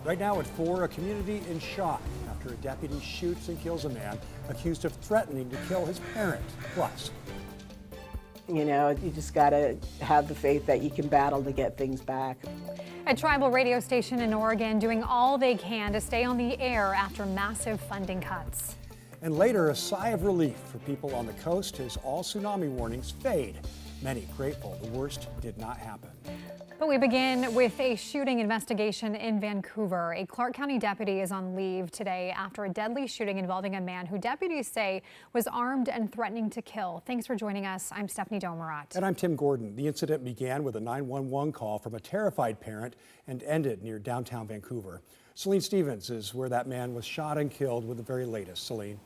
Right now at 4, a community in shock after a deputy shoots and kills a man accused of threatening to kill his parent. Plus, you know, you just got to have the faith that you can battle to get things back. A tribal radio station in Oregon doing all they can to stay on the air after massive funding cuts. And later, a sigh of relief for people on the coast as all tsunami warnings fade. Many grateful the worst did not happen. But we begin with a shooting investigation in Vancouver. A Clark County deputy is on leave today after a deadly shooting involving a man who deputies say was armed and threatening to kill. Thanks for joining us. I'm Stephanie Domerat. And I'm Tim Gordon. The incident began with a 911 call from a terrified parent and ended near downtown Vancouver. Celine Stevens is where that man was shot and killed with the very latest. Celine.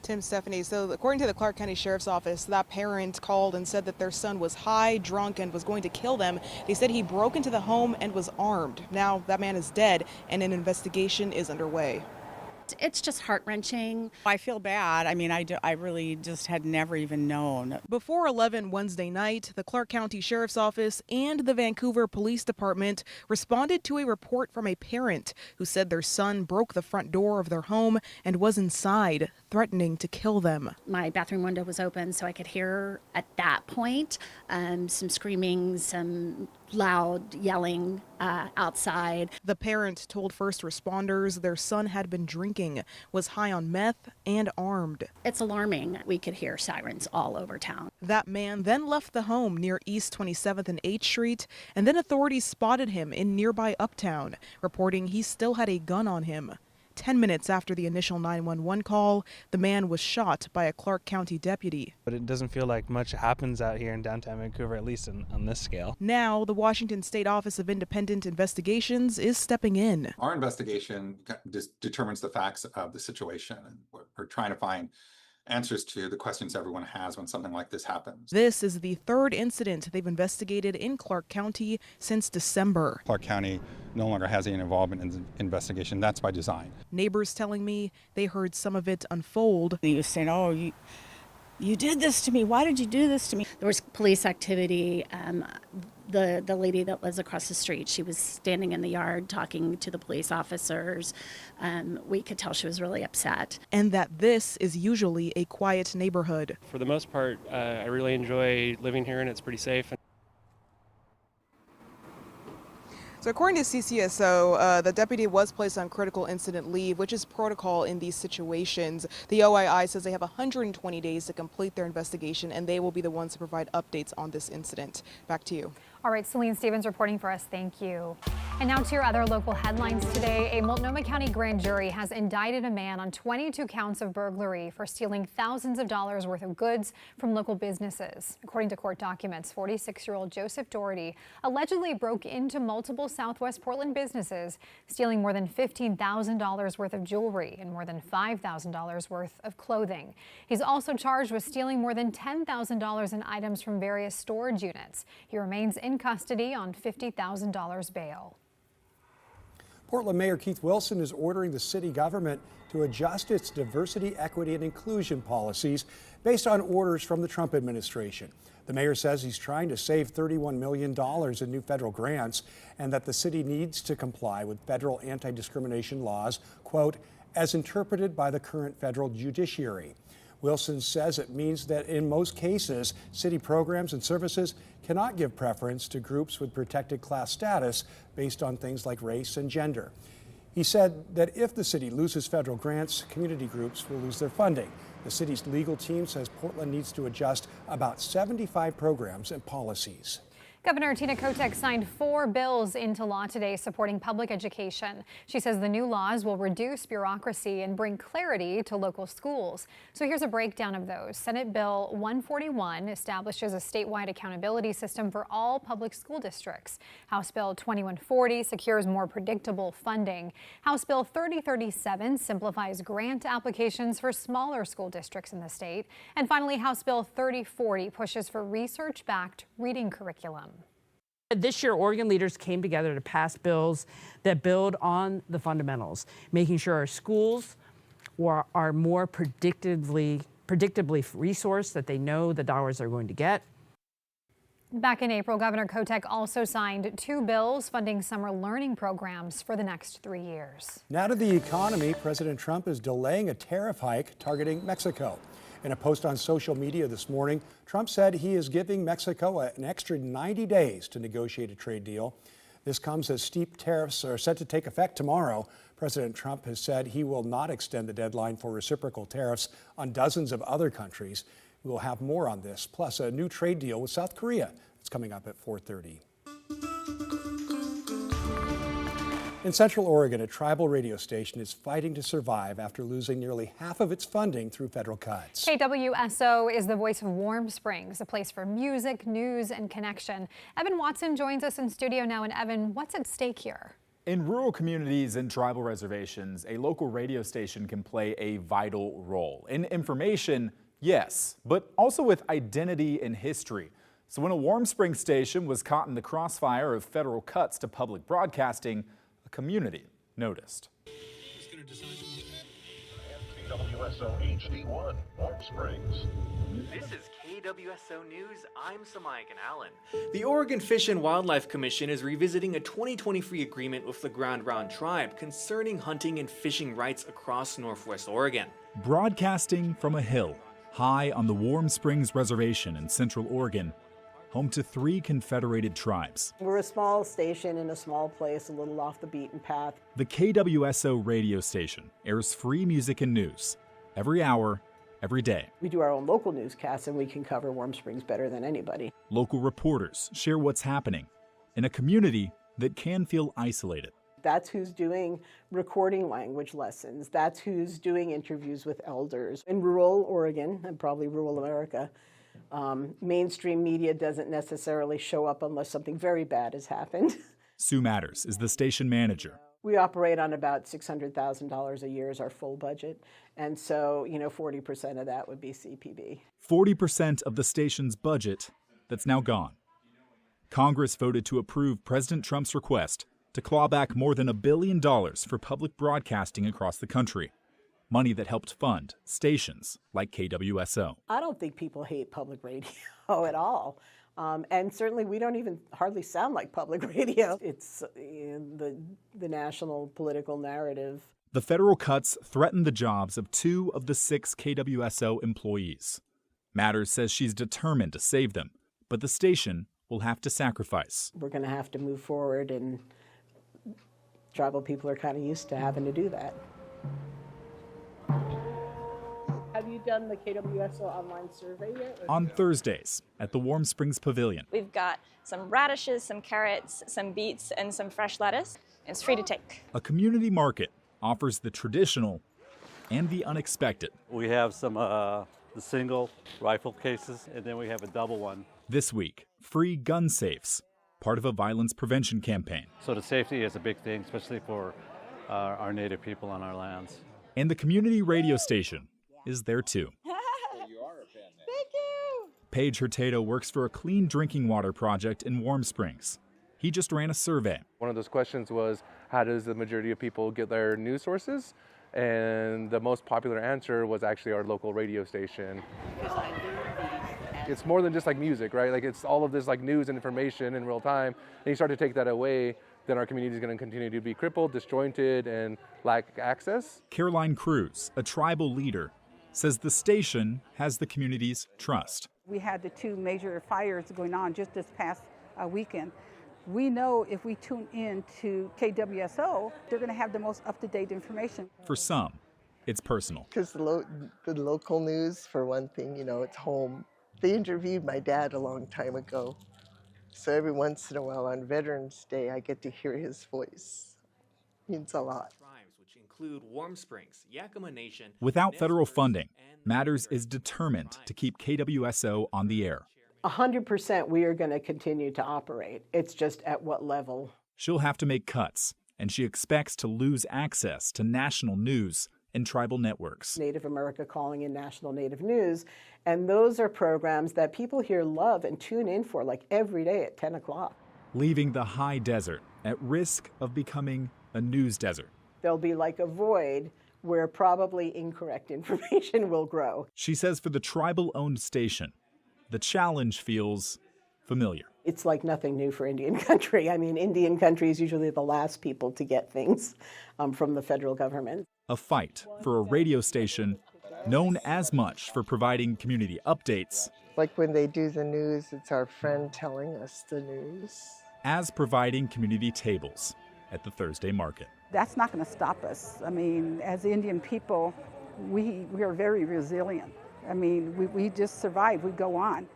Tim, Stephanie, so according to the Clark County Sheriff's Office, that parent called and said that their son was high, drunk, and was going to kill them. They said he broke into the home and was armed. Now that man is dead and an investigation is underway. It's just heart-wrenching. I feel bad. I mean, I really just had never even known. Before 11 Wednesday night, the Clark County Sheriff's Office and the Vancouver Police Department responded to a report from a parent who said their son broke the front door of their home and was inside, threatening to kill them. My bathroom window was open, so I could hear at that point some screaming, some loud yelling outside. The parent told first responders their son had been drinking, was high on meth, and armed. It's alarming. We could hear sirens all over town. That man then left the home near East 27th and 8th Street, and then authorities spotted him in nearby Uptown, reporting he still had a gun on him. 10 minutes after the initial 911 call, the man was shot by a Clark County deputy. But it doesn't feel like much happens out here in downtown Vancouver, at least on this scale. Now, the Washington State Office of Independent Investigations is stepping in. Our investigation determines the facts of the situation, and we're trying to find answers to the questions everyone has when something like this happens. This is the third incident they've investigated in Clark County since December. Clark County no longer has any involvement in the investigation. That's by design. Neighbors telling me they heard some of it unfold. He was saying, oh, you did this to me. Why did you do this to me? There was police activity. The lady that was across the street, she was standing in the yard talking to the police officers. We could tell she was really upset. And that this is usually a quiet neighborhood. For the most part, I really enjoy living here and it's pretty safe. So according to CCSO, the deputy was placed on critical incident leave, which is protocol in these situations. The OII says they have 120 days to complete their investigation, and they will be the ones to provide updates on this incident. Back to you. All right, Celine Stevens reporting for us. Thank you. And now to your other local headlines today. A Multnomah County grand jury has indicted a man on 22 counts of burglary for stealing thousands of dollars worth of goods from local businesses. According to court documents, 46-year-old Joseph Doherty allegedly broke into multiple Southwest Portland businesses, stealing more than $15,000 worth of jewelry and more than $5,000 worth of clothing. He's also charged with stealing more than $10,000 in items from various storage units. He remains in custody on $50,000 bail. Portland Mayor Keith Wilson is ordering the city government to adjust its diversity, equity, and inclusion policies based on orders from the Trump administration. The mayor says he's trying to save $31 million in new federal grants and that the city needs to comply with federal anti-discrimination laws, quote, as interpreted by the current federal judiciary. Wilson says it means that in most cases, city programs and services cannot give preference to groups with protected class status based on things like race and gender. He said that if the city loses federal grants, community groups will lose their funding. The city's legal team says Portland needs to adjust about 75 programs and policies. Governor Tina Kotek signed 4 bills into law today supporting public education. She says the new laws will reduce bureaucracy and bring clarity to local schools. So here's a breakdown of those. Senate Bill 141 establishes a statewide accountability system for all public school districts. House Bill 2140 secures more predictable funding. House Bill 3037 simplifies grant applications for smaller school districts in the state. And finally, House Bill 3040 pushes for research-backed reading curriculum. This year, Oregon leaders came together to pass bills that build on the fundamentals, making sure our schools are more predictably resourced, that they know the dollars they're going to get. Back in April, Governor Kotek also signed 2 bills funding summer learning programs for the next 3 years. Now to the economy, President Trump is delaying a tariff hike targeting Mexico. In a post on social media this morning, Trump said he is giving Mexico an extra 90 days to negotiate a trade deal. This comes as steep tariffs are set to take effect tomorrow. President Trump has said he will not extend the deadline for reciprocal tariffs on dozens of other countries. We will have more on this, plus a new trade deal with South Korea. It's coming up at 4:30. In Central Oregon, a tribal radio station is fighting to survive after losing nearly half of its funding through federal cuts. KWSO is the voice of Warm Springs, a place for music, news, and connection. Evan Watson joins us in studio now. And Evan, what's at stake here? In rural communities and tribal reservations, a local radio station can play a vital role. In information, yes, but also with identity and history. So when a Warm Springs station was caught in the crossfire of federal cuts to public broadcasting, a community noticed. KWSO HD1, Warm Springs. This is KWSO News. I'm Samayakan Allen. The Oregon Fish and Wildlife Commission is revisiting a 2023 agreement with the Grand Round Tribe concerning hunting and fishing rights across Northwest Oregon. Broadcasting from a hill high on the Warm Springs Reservation in Central Oregon, home to 3 confederated tribes. We're a small station in a small place, a little off the beaten path. The KWSO radio station airs free music and news every hour, every day. We do our own local newscasts, and we can cover Warm Springs better than anybody. Local reporters share what's happening in a community that can feel isolated. That's who's doing recording language lessons. That's who's doing interviews with elders. In rural Oregon, and probably rural America, mainstream media doesn't necessarily show up unless something very bad has happened. Sue Matters is the station manager. We operate on about $600,000 a year is our full budget. And so, 40% of that would be CPB. 40% of the station's budget that's now gone. Congress voted to approve President Trump's request to claw back more than $1 billion for public broadcasting across the country. Money that helped fund stations like KWSO. I don't think people hate public radio at all. And certainly we don't even hardly sound like public radio. It's the national political narrative. The federal cuts threaten the jobs of 2 of the 6 KWSO employees. Matters says she's determined to save them, but the station will have to sacrifice. We're going to have to move forward, and tribal people are kind of used to having to do that. Have you done the KWSO online survey yet? On Thursdays at the Warm Springs Pavilion. We've got some radishes, some carrots, some beets, and some fresh lettuce. It's free to take. A community market offers the traditional and the unexpected. We have some the single rifle cases, and then we have a double one. This week, free gun safes, part of a violence prevention campaign. So the safety is a big thing, especially for our Native people on our lands. And the community radio station is there too. Thank you. Paige Hurtado works for a clean drinking water project in Warm Springs. He just ran a survey. One of those questions was, how does the majority of people get their news sources? And the most popular answer was actually our local radio station. It's more than just like music, right? Like it's all of this like news and information in real time. And you start to take that away, then our community is going to continue to be crippled, disjointed, and lack access. Caroline Cruz, a tribal leader, says the station has the community's trust. We had the 2 major fires going on just this past weekend. We know if we tune in to KWSO, they're going to have the most up-to-date information. For some, it's personal. Because the local news, for one thing, it's home. They interviewed my dad a long time ago. So every once in a while on Veterans Day, I get to hear his voice. It means a lot. Tribes, which include Warm Springs, Yakima Nation. Without federal funding, Matters is determined to keep KWSO on the air. 100% we are going to continue to operate. It's just at what level. She'll have to make cuts, and she expects to lose access to national news and tribal networks. Native America Calling in National Native News, and those are programs that people here love and tune in for like every day at 10 o'clock. Leaving the high desert at risk of becoming a news desert. There'll be like a void where probably incorrect information will grow. She says for the tribal-owned station, the challenge feels familiar. It's like nothing new for Indian country. I mean, Indian country is usually the last people to get things from the federal government. A fight for a radio station known as much for providing community updates Like when they do the news, it's our friend telling us the news. as providing community tables at the Thursday market. That's not going to stop us. I mean, as Indian people, we are very resilient. I mean, we just survive, we go on.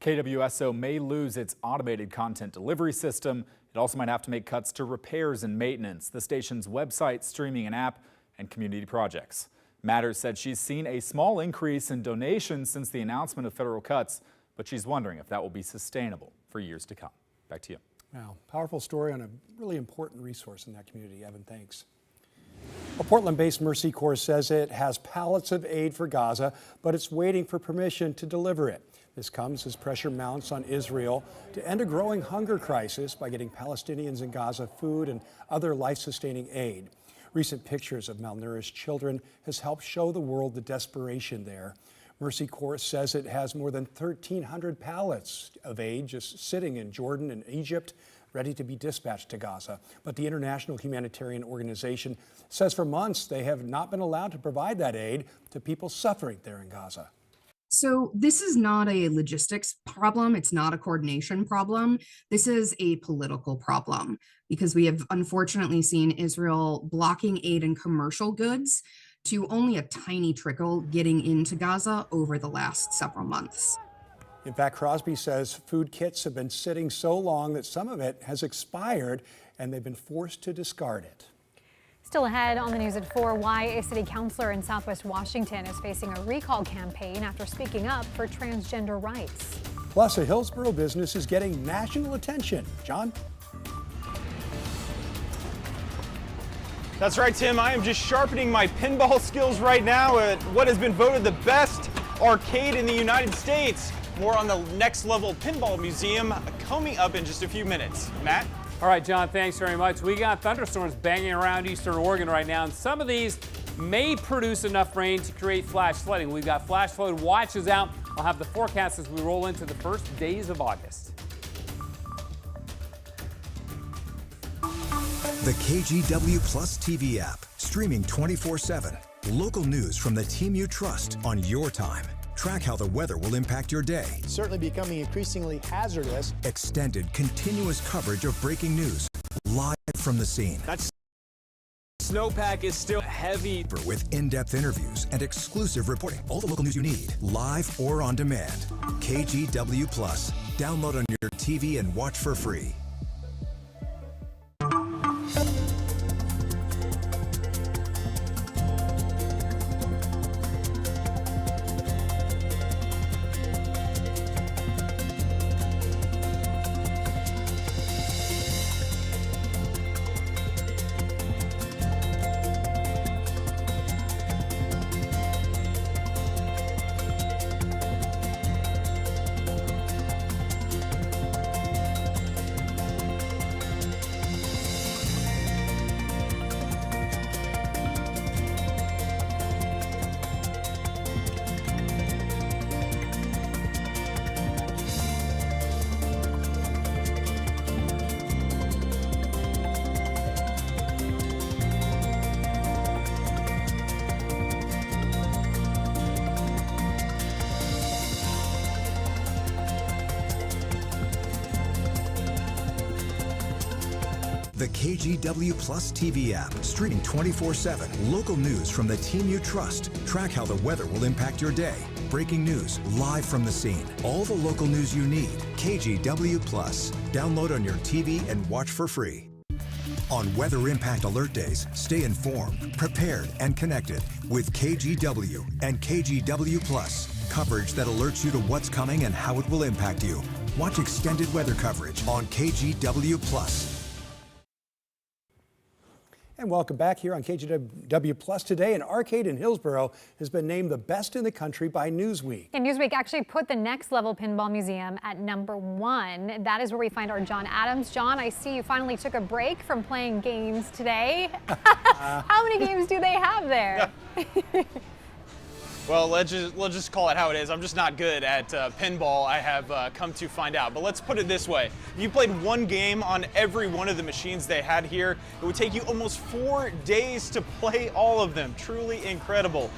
KWSO may lose its automated content delivery system. It also might have to make cuts to repairs and maintenance, the station's website, streaming and app, and community projects. Matters said she's seen a small increase in donations since the announcement of federal cuts, but she's wondering if that will be sustainable for years to come. Back to you. Wow, powerful story on a really important resource in that community. Evan, thanks. A Portland-based Mercy Corps says it has pallets of aid for Gaza, but it's waiting for permission to deliver it. This comes as pressure mounts on Israel to end a growing hunger crisis by getting Palestinians in Gaza food and other life-sustaining aid. Recent pictures of malnourished children has helped show the world the desperation there. Mercy Corps says it has more than 1,300 pallets of aid just sitting in Jordan and Egypt, ready to be dispatched to Gaza. But the international humanitarian organization says for months they have not been allowed to provide that aid to people suffering there in Gaza. So this is not a logistics problem. It's not a coordination problem. This is a political problem because we have unfortunately seen Israel blocking aid and commercial goods to only a tiny trickle getting into Gaza over the last several months. In fact, Crosby says food kits have been sitting so long that some of it has expired and they've been forced to discard it. Still ahead on the news at 4, why a city councilor in Southwest Washington is facing a recall campaign after speaking up for transgender rights. Plus, a Hillsboro business is getting national attention. John? That's right, Tim. I am just sharpening my pinball skills right now at what has been voted the best arcade in the United States. More on the Next Level Pinball Museum coming up in just a few minutes. Matt? All right, John, thanks very much. We got thunderstorms banging around eastern Oregon right now, and some of these may produce enough rain to create flash flooding. We've got flash flood watches out. I'll have the forecast as we roll into the first days of August. The KGW Plus TV app, streaming 24/7. Local news from the team you trust on your time. Track how the weather will impact your day. Certainly becoming increasingly hazardous. Extended, continuous coverage of breaking news, live from the scene. That snowpack is still heavy. With in-depth interviews and exclusive reporting. All the local news you need, live or on demand. KGW Plus. Download on your TV and watch for free. The KGW Plus TV app, streaming 24/7. Local news from the team you trust. Track how the weather will impact your day. Breaking news, live from the scene. All the local news you need. KGW Plus. Download on your TV and watch for free. On Weather Impact Alert Days, stay informed, prepared, and connected with KGW and KGW Plus. Coverage that alerts you to what's coming and how it will impact you. Watch extended weather coverage on KGW Plus. And welcome back here on KGW Plus. Today, an arcade in Hillsboro has been named the best in the country by Newsweek. And Newsweek actually put the Next Level Pinball Museum at #1. That is where we find our John Adams. John, I see you finally took a break from playing games today. How many games do they have there? Well, let's just call it how it is. I'm just not good at pinball, I have come to find out. But let's put it this way. If you played one game on every one of the machines they had here, it would take you almost 4 days to play all of them. Truly incredible.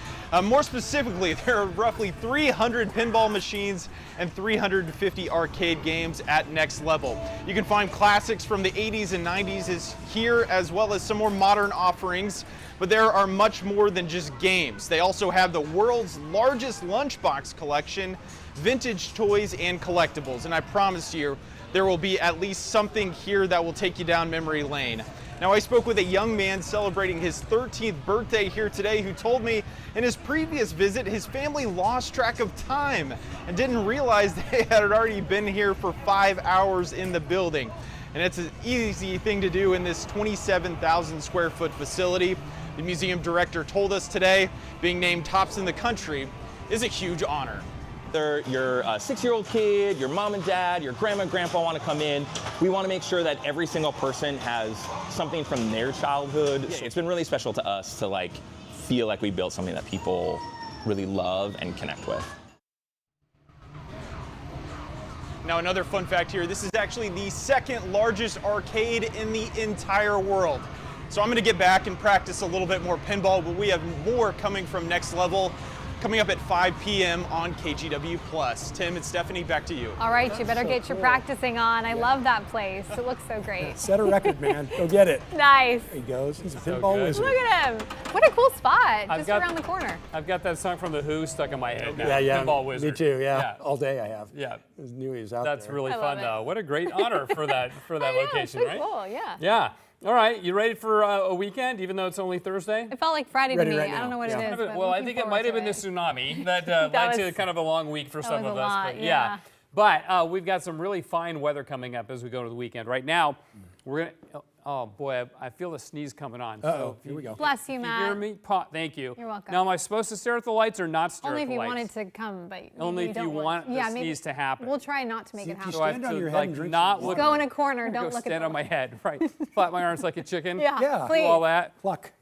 More specifically, there are roughly 300 pinball machines and 350 arcade games at Next Level. You can find classics from the 80s and 90s here, as well as some more modern offerings. But there are much more than just games. They also have the world's largest lunchbox collection, vintage toys and collectibles. And I promise you, there will be at least something here that will take you down memory lane. Now, I spoke with a young man celebrating his 13th birthday here today who told me in his previous visit, his family lost track of time and didn't realize they had already been here for 5 hours in the building. And it's an easy thing to do in this 27,000 square foot facility. The museum director told us today, being named tops in the country is a huge honor. Whether you're a 6-year-old kid, your mom and dad, your grandma and grandpa want to come in, we want to make sure that every single person has something from their childhood. So it's been really special to us to feel like we built something that people really love and connect with. Now, another fun fact here, this is actually the second largest arcade in the entire world. So I'm going to get back and practice a little bit more pinball, but we have more coming from Next Level, coming up at 5 p.m. on KGW+. Tim and Stephanie, back to you. All right, you better get your practicing on. I love that place. It looks so great. Set a record, man. Go get it. Nice. There he goes. He's a pinball wizard. Look at him. What a cool spot. Just around the corner. I've got that song from The Who stuck in my head. Yeah. Pinball wizard. Me too, yeah. All day I have. Yeah. I knew he was out That's there. really fun, though. What a great honor for that location, so right? Cool, yeah. Yeah. All right, you ready for a weekend, even though it's only Thursday? It felt like Friday to me. Right I don't know what it is. But well, I think it might have been the tsunami that led to kind of a long week for some of us. Lot, but yeah. But we've got some really fine weather coming up as we go to the weekend. Right now, we're going to, oh boy, I feel the sneeze coming on. So here we go. Bless you, Matt. You hear me? Thank you. You're welcome. Now, am I supposed to stare at the lights or not stare Only at the if you lights? wanted to come, but Only if you want the sneeze to happen. We'll try not to make it happen. So I have to not look. Go in a corner. Don't look at stand on my head. Right. Flap my arms like a chicken. Yeah. Please. Do all that. Pluck.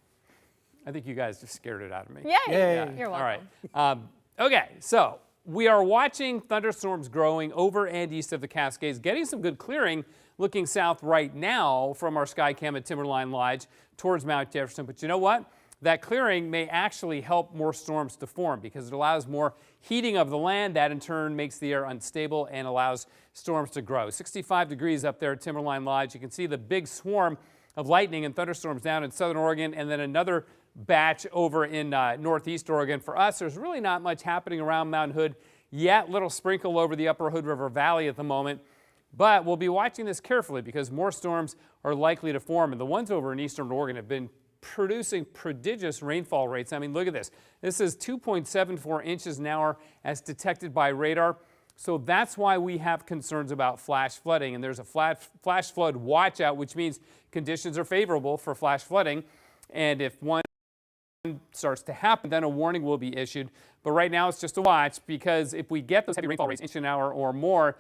I think you guys just scared it out of me. Yay. Yeah. You're welcome. All right. Okay. So we are watching thunderstorms growing over and east of the Cascades, getting some good clearing. Looking south right now from our Skycam at Timberline Lodge towards Mount Jefferson. But you know what? That clearing may actually help more storms to form because it allows more heating of the land. That in turn makes the air unstable and allows storms to grow. 65 degrees up there at Timberline Lodge. You can see the big swarm of lightning and thunderstorms down in southern Oregon and then another batch over in northeast Oregon. For us, there's really not much happening around Mount Hood yet. Little sprinkle over the upper Hood River Valley at the moment. But we'll be watching this carefully because more storms are likely to form. And the ones over in eastern Oregon have been producing prodigious rainfall rates. I mean, look at this. This is 2.74 inches an hour as detected by radar. So that's why we have concerns about flash flooding. And there's a flash flood watch out, which means conditions are favorable for flash flooding. And if one starts to happen, then a warning will be issued. But right now it's just a watch because if we get those heavy rainfall rates, inch an hour or more,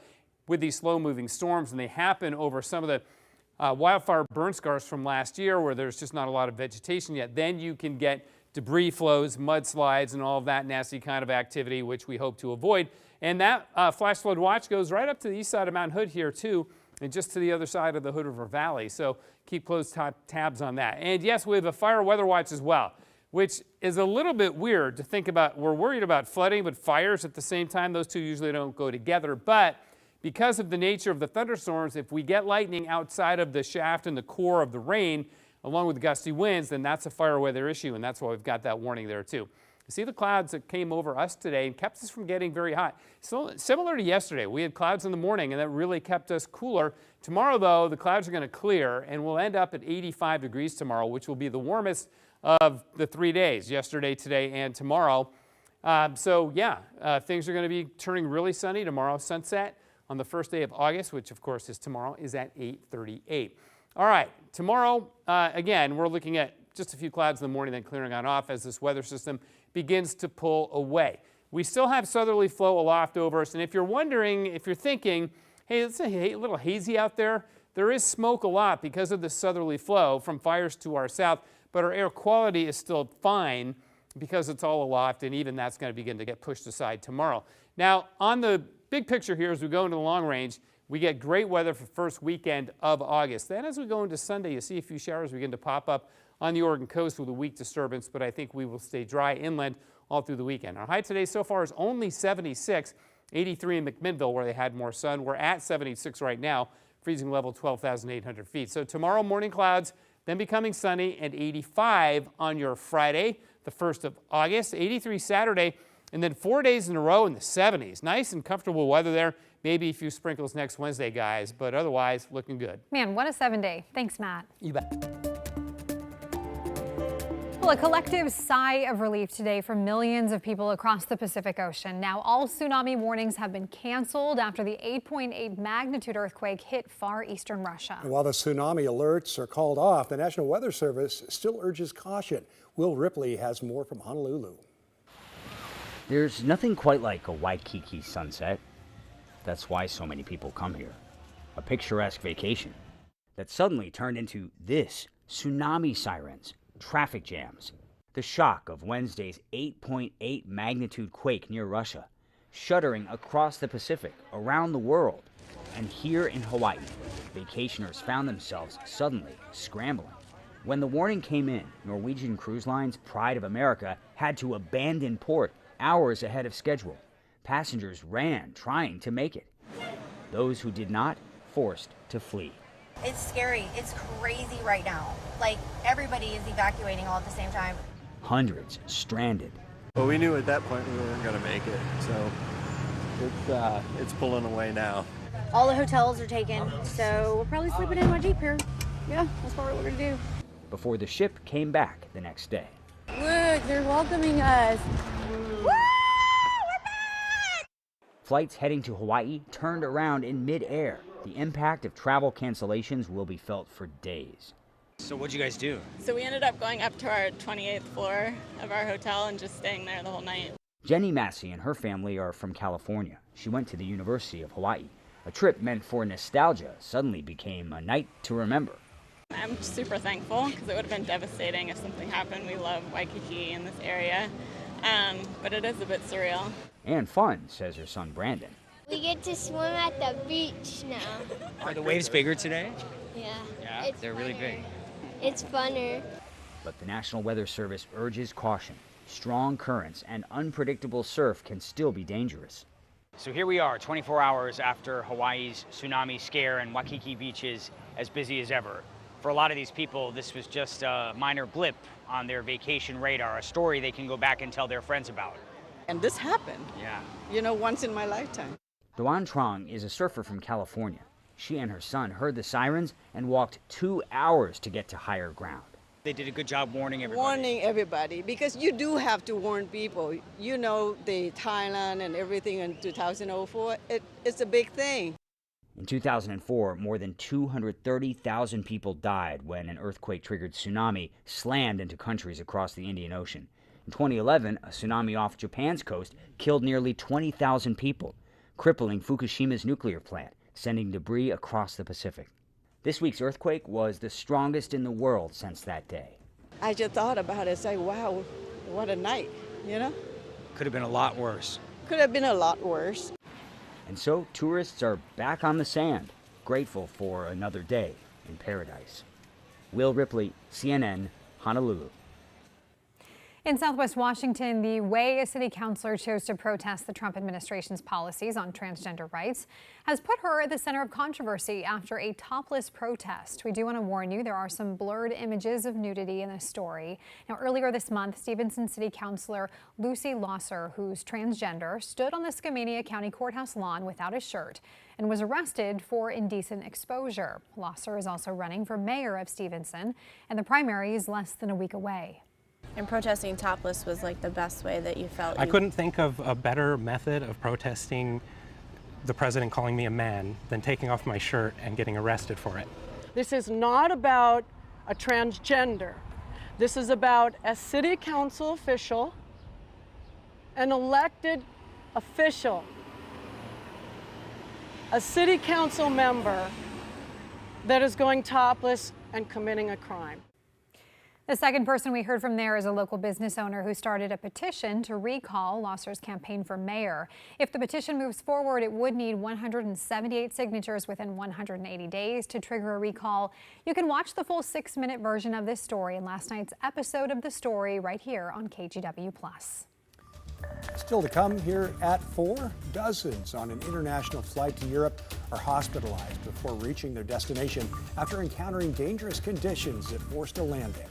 with these slow-moving storms, and they happen over some of the wildfire burn scars from last year where there's just not a lot of vegetation yet, then you can get debris flows, mudslides, and all of that nasty kind of activity, which we hope to avoid. And that flash flood watch goes right up to the east side of Mount Hood here, too, and just to the other side of the Hood River Valley. So keep close tabs on that. And yes, we have a fire weather watch as well, which is a little bit weird to think about. We're worried about flooding, but fires at the same time. Those two usually don't go together. But because of the nature of the thunderstorms, if we get lightning outside of the shaft and the core of the rain, along with gusty winds, then that's a fire weather issue, and that's why we've got that warning there too. You see the clouds that came over us today and kept us from getting very hot. So similar to yesterday, we had clouds in the morning, and that really kept us cooler. Tomorrow, though, the clouds are going to clear, and we'll end up at 85 degrees tomorrow, which will be the warmest of the 3 days, yesterday, today, and tomorrow. Things are going to be turning really sunny tomorrow. Sunset on the first day of August, which of course is tomorrow, is at 8:38. All right, tomorrow, again, we're looking at just a few clouds in the morning, then clearing on off as this weather system begins to pull away. We still have southerly flow aloft over us, and if you're wondering, if you're thinking, hey, it's a little hazy out there, there is smoke a lot because of the southerly flow from fires to our south, but our air quality is still fine. because it's all aloft, and even that's going to begin to get pushed aside tomorrow. Now, on the big picture here, as we go into the long range, we get great weather for first weekend of August. Then as we go into Sunday, you see a few showers begin to pop up on the Oregon coast with a weak disturbance, but I think we will stay dry inland all through the weekend. Our high today so far is only 76, 83 in McMinnville where they had more sun. We're at 76 right now, freezing level 12,800 feet. So tomorrow morning clouds, then becoming sunny, and 85 on your Friday, the 1st of August, 83 Saturday, and then 4 days in a row in the 70s. Nice and comfortable weather there. Maybe a few sprinkles next Wednesday, guys, but otherwise looking good. Man, what a 7-day. Thanks, Matt. You bet. Well, a collective sigh of relief today for millions of people across the Pacific Ocean. Now, all tsunami warnings have been canceled after the 8.8 magnitude earthquake hit far eastern Russia. And while the tsunami alerts are called off, the National Weather Service still urges caution. Will Ripley has more from Honolulu. There's nothing quite like a Waikiki sunset. That's why so many people come here. A picturesque vacation that suddenly turned into this: tsunami sirens, traffic jams, the shock of Wednesday's 8.8 magnitude quake near Russia, shuddering across the Pacific, around the world. And here in Hawaii, vacationers found themselves suddenly scrambling. When the warning came in, Norwegian Cruise Line's Pride of America had to abandon port hours ahead of schedule. Passengers ran, trying to make it. Those who did not, forced to flee. It's scary. It's crazy right now. Like, everybody is evacuating all at the same time. Hundreds stranded. Well, we knew at that point we weren't going to make it, so it's pulling away now. All the hotels are taken, so we're probably sleeping in my Jeep here. Yeah, that's probably what we're going to do. Before the ship came back the next day. Look, they're welcoming us. Woo! Flights heading to Hawaii turned around in mid-air. The impact of travel cancellations will be felt for days. So what'd you guys do? So we ended up going up to our 28th floor of our hotel and just staying there the whole night. Jenny Massey and her family are from California. She went to the University of Hawaii. A trip meant for nostalgia suddenly became a night to remember. I'm super thankful because it would have been devastating if something happened. We love Waikiki in this area, but it is a bit surreal. And fun, says her son Brandon. We get to swim at the beach now. Are the waves bigger today? Yeah. Yeah, they're really big. It's funner. But the National Weather Service urges caution. Strong currents and unpredictable surf can still be dangerous. So here we are, 24 hours after Hawaii's tsunami scare, and Waikiki Beach is as busy as ever. For a lot of these people, this was just a minor blip on their vacation radar, a story they can go back and tell their friends about. And this happened, once in my lifetime. Duan Trong is a surfer from California. She and her son heard the sirens and walked 2 hours to get to higher ground. They did a good job warning everybody. Warning everybody, because you do have to warn people. You know, the Thailand and everything in 2004, it's a big thing. In 2004, more than 230,000 people died when an earthquake-triggered tsunami slammed into countries across the Indian Ocean. In 2011, a tsunami off Japan's coast killed nearly 20,000 people, crippling Fukushima's nuclear plant, sending debris across the Pacific. This week's earthquake was the strongest in the world since that day. I just thought about it, say, wow, what a night, Could have been a lot worse. Could have been a lot worse. And so tourists are back on the sand, grateful for another day in paradise. Will Ripley, CNN, Honolulu. In Southwest Washington, the way a city councilor chose to protest the Trump administration's policies on transgender rights has put her at the center of controversy after a topless protest. We do want to warn you, there are some blurred images of nudity in this story. Now, earlier this month, Stevenson City Councilor Lucy Losser, who's transgender, stood on the Skamania County Courthouse lawn without a shirt and was arrested for indecent exposure. Losser is also running for mayor of Stevenson, and the primary is less than a week away. And protesting topless was like the best way that you felt. I couldn't think of a better method of protesting the president calling me a man than taking off my shirt and getting arrested for it. This is not about a transgender. This is about a city council official, an elected official, a city council member that is going topless and committing a crime. The second person we heard from there is a local business owner who started a petition to recall Losser's campaign for mayor. If the petition moves forward, it would need 178 signatures within 180 days to trigger a recall. You can watch the full 6-minute version of this story in last night's episode of The Story right here on KGW+. Still to come here at 4, dozens on an international flight to Europe are hospitalized before reaching their destination after encountering dangerous conditions that forced a landing.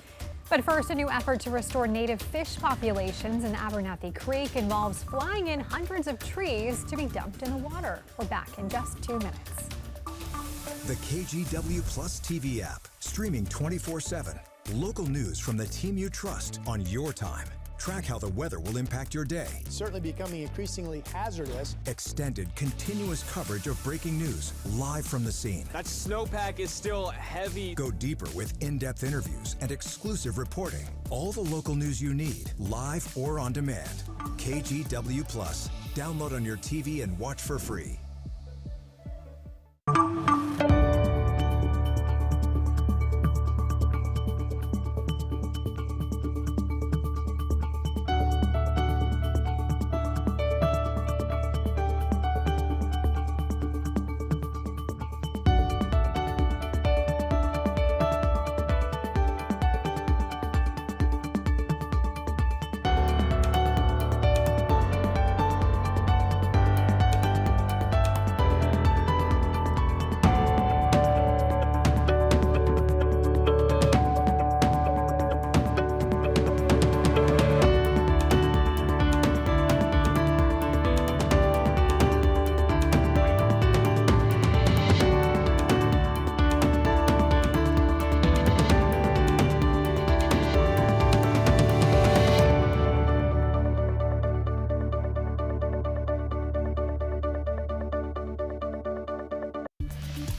But first, a new effort to restore native fish populations in Abernathy Creek involves flying in hundreds of trees to be dumped in the water. We're back in just 2 minutes. The KGW Plus TV app, streaming 24/7. Local news from the team you trust on your time. Track how the weather will impact your day. It's certainly becoming increasingly hazardous. Extended, continuous coverage of breaking news live from the scene. That snowpack is still heavy. Go deeper with in-depth interviews and exclusive reporting. All the local news you need, live or on demand. KGW Plus. Download on your TV and watch for free.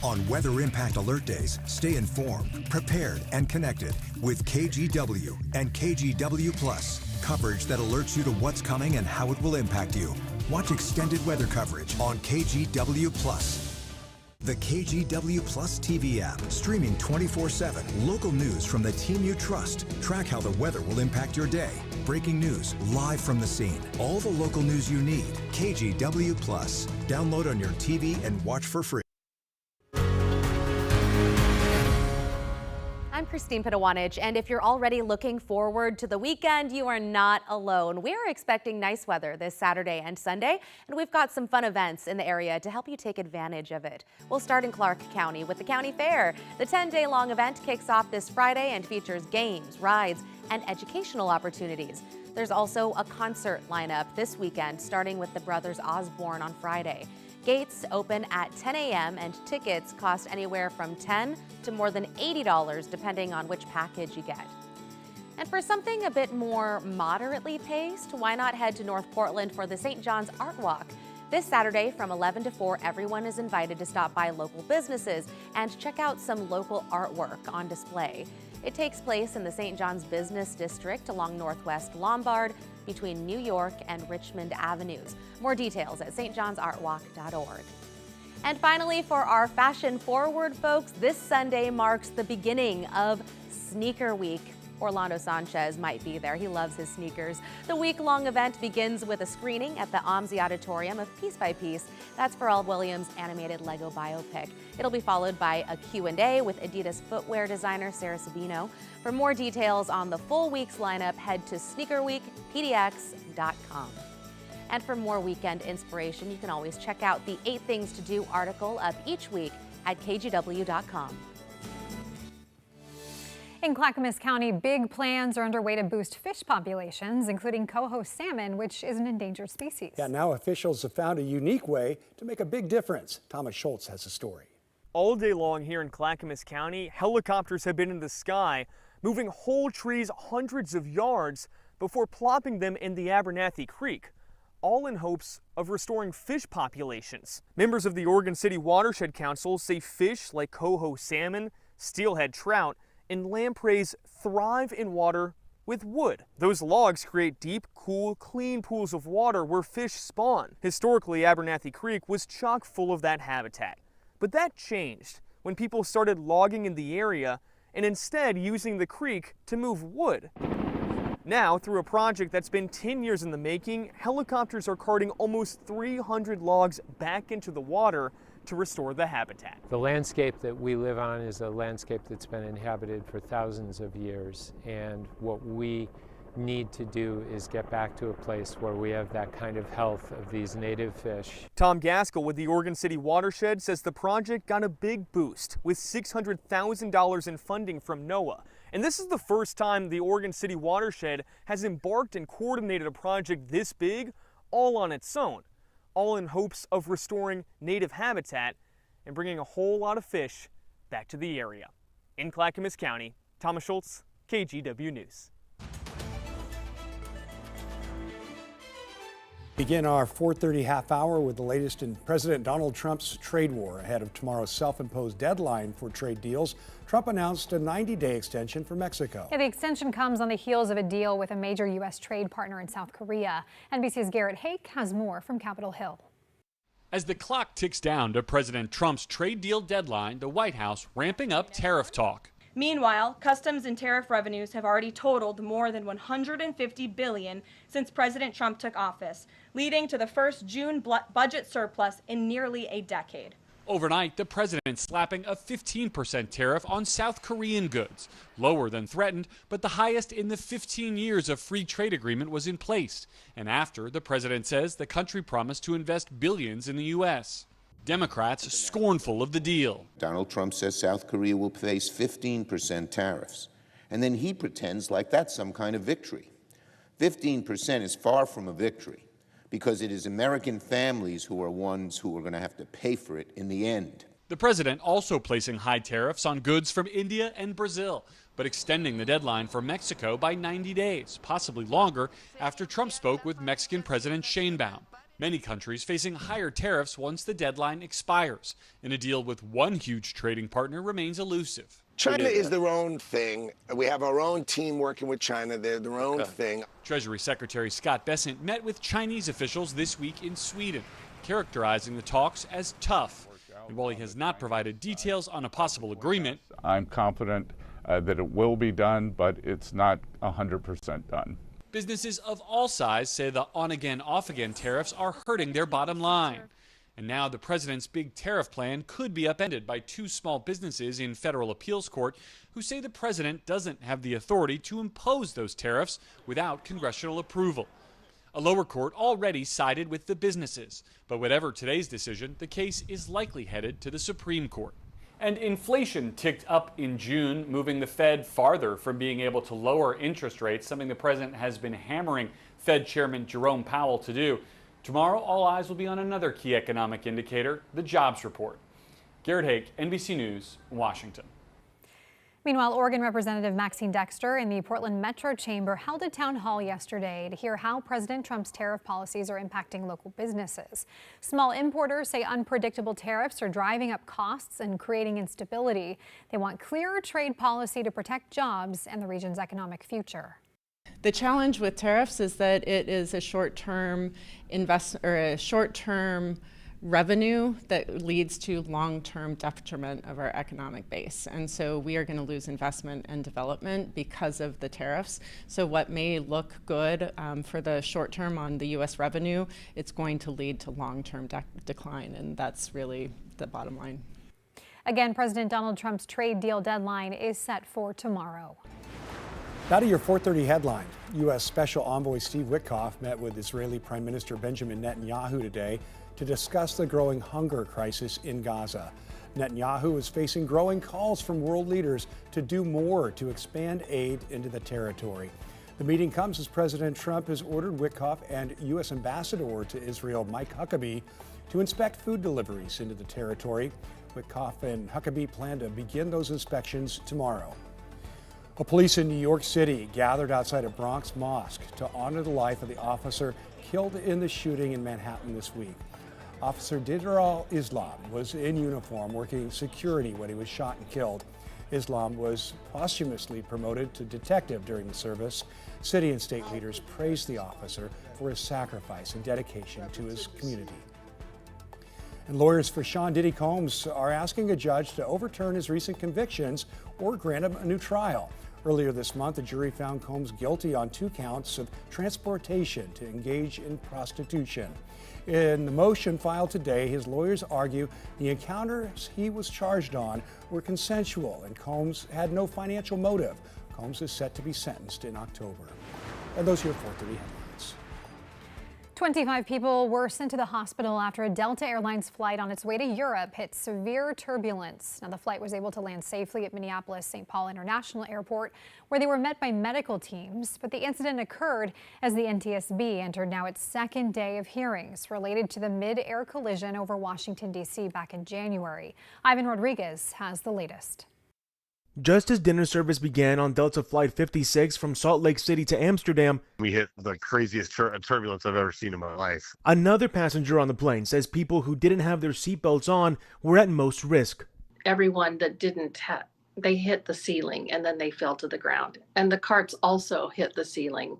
On Weather Impact Alert Days, stay informed, prepared, and connected with KGW and KGW Plus. Coverage that alerts you to what's coming and how it will impact you. Watch extended weather coverage on KGW Plus. The KGW Plus TV app, streaming 24/7. Local news from the team you trust. Track how the weather will impact your day. Breaking news live from the scene. All the local news you need. KGW Plus. Download on your TV and watch for free. I'm Christine Pitawanich, and if you're already looking forward to the weekend, you are not alone. We're expecting nice weather this Saturday and Sunday, and we've got some fun events in the area to help you take advantage of it. We'll start in Clark County with the County Fair. The 10-day-long event kicks off this Friday and features games, rides, and educational opportunities. There's also a concert lineup this weekend, starting with the Brothers Osborne on Friday. Gates open at 10 a.m. and tickets cost anywhere from $10 to more than $80 depending on which package you get. And for something a bit more moderately paced, why not head to North Portland for the St. John's Art Walk? This Saturday from 11 to 4, everyone is invited to stop by local businesses and check out some local artwork on display. It takes place in the St. John's Business District along Northwest Lombard between New York and Richmond Avenues. More details at stjohnsartwalk.org. And finally, for our fashion forward folks, this Sunday marks the beginning of Sneaker Week. Orlando Sanchez might be there. He loves his sneakers. The week-long event begins with a screening at the OMSI Auditorium of Piece by Piece. That's Pharrell Williams' animated Lego biopic. It'll be followed by a Q&A with Adidas footwear designer Sarah Sabino. For more details on the full week's lineup, head to sneakerweekpdx.com. And for more weekend inspiration, you can always check out the 8 Things to Do article up each week at kgw.com. In Clackamas County, big plans are underway to boost fish populations, including coho salmon, which is an endangered species. Yeah, now officials have found a unique way to make a big difference. Thomas Schultz has a story. All day long here in Clackamas County, helicopters have been in the sky, moving whole trees hundreds of yards before plopping them in the Abernathy Creek, all in hopes of restoring fish populations. Members of the Oregon City Watershed Council say fish like coho salmon, steelhead trout, and lampreys thrive in water with wood. Those logs create deep, cool, clean pools of water where fish spawn. Historically, Abernathy Creek was chock full of that habitat. But that changed when people started logging in the area and instead using the creek to move wood. Now, through a project that's been 10 years in the making, helicopters are carting almost 300 logs back into the water to restore the habitat. The landscape that we live on is a landscape that's been inhabited for thousands of years, and what we need to do is get back to a place where we have that kind of health of these native fish. Tom Gaskell with the Oregon City Watershed says the project got a big boost with $600,000 in funding from NOAA. And this is the first time the Oregon City Watershed has embarked and coordinated a project this big all on its own, all in hopes of restoring native habitat and bringing a whole lot of fish back to the area. In Clackamas County, Thomas Schultz, KGW News. Begin our 4:30 half hour with the latest in President Donald Trump's trade war. Ahead of tomorrow's self-imposed deadline for trade deals, Trump announced a 90-day extension for Mexico. Yeah, the extension comes on the heels of a deal with a major U.S. trade partner in South Korea. NBC's Garrett Hake has more from Capitol Hill. As the clock ticks down to President Trump's trade deal deadline, the White House ramping up tariff talk. Meanwhile, customs and tariff revenues have already totaled more than $150 billion since President Trump took office, leading to the first June budget surplus in nearly a decade. Overnight, the president slapping a 15% tariff on South Korean goods, lower than threatened, but the highest in the 15 years a free trade agreement was in place. And after, the president says the country promised to invest billions in the U.S. Democrats scornful of the deal. Donald Trump says South Korea will face 15% tariffs, and then he pretends like that's some kind of victory. 15% is far from a victory, because it is American families who are ones who are going to have to pay for it in the end. The president also placing high tariffs on goods from India and Brazil, but extending the deadline for Mexico by 90 days, possibly longer, after Trump spoke with Mexican President Sheinbaum. Many countries facing higher tariffs once the deadline expires, and a deal with one huge trading partner remains elusive. China is their own thing. We have our own team working with China. They're their own thing. Treasury Secretary Scott Bessent met with Chinese officials this week in Sweden, characterizing the talks as tough. And while he has not provided details on a possible agreement, I'm confident that it will be done, but it's not 100% done. Businesses of all sizes say the on-again, off-again tariffs are hurting their bottom line. And now the president's big tariff plan could be upended by two small businesses in federal appeals court who say the president doesn't have the authority to impose those tariffs without congressional approval. A lower court already sided with the businesses. But whatever today's decision, the case is likely headed to the Supreme Court. And inflation ticked up in June, moving the Fed farther from being able to lower interest rates, something the president has been hammering Fed Chairman Jerome Powell to do. Tomorrow, all eyes will be on another key economic indicator, the jobs report. Garrett Hake, NBC News, Washington. Meanwhile, Oregon Representative Maxine Dexter in the Portland Metro Chamber held a town hall yesterday to hear how President Trump's tariff policies are impacting local businesses. Small importers say unpredictable tariffs are driving up costs and creating instability. They want clearer trade policy to protect jobs and the region's economic future. The challenge with tariffs is that it is a short-term revenue that leads to long-term detriment of our economic base. And so we are going to lose investment and development because of the tariffs. So what may look good for the short term on the U.S. revenue, it's going to lead to long-term decline. And that's really the bottom line. Again, President Donald Trump's trade deal deadline is set for tomorrow. Now to your 4:30 headline. U.S. Special Envoy Steve Witkoff met with Israeli Prime Minister Benjamin Netanyahu today to discuss the growing hunger crisis in Gaza. Netanyahu is facing growing calls from world leaders to do more to expand aid into the territory. The meeting comes as President Trump has ordered Witkoff and U.S. Ambassador to Israel Mike Huckabee to inspect food deliveries into the territory. Witkoff and Huckabee plan to begin those inspections tomorrow. Well, police in New York City gathered outside a Bronx mosque to honor the life of the officer killed in the shooting in Manhattan this week. Officer Diddy Islam was in uniform working security when he was shot and killed. Islam was posthumously promoted to detective during the service. City and state leaders praised the officer for his sacrifice and dedication to his community. And lawyers for Sean Diddy Combs are asking a judge to overturn his recent convictions or grant him a new trial. Earlier this month, a jury found Combs guilty on 2 counts of transportation to engage in prostitution. In the motion filed today, his lawyers argue the encounters he was charged on were consensual and Combs had no financial motive. Combs is set to be sentenced in October. And those are your 4:30 headlines. 25 people were sent to the hospital after a Delta Airlines flight on its way to Europe hit severe turbulence. Now, the flight was able to land safely at Minneapolis-St. Paul International Airport, where they were met by medical teams. But the incident occurred as the NTSB entered now its 2nd day of hearings related to the mid-air collision over Washington, D.C. back in January. Ivan Rodriguez has the latest. Just as dinner service began on Delta Flight 56 from Salt Lake City to Amsterdam, we hit the craziest turbulence I've ever seen in my life. Another passenger on the plane says people who didn't have their seatbelts on were at most risk. Everyone that didn't they hit the ceiling and then they fell to the ground. And the carts also hit the ceiling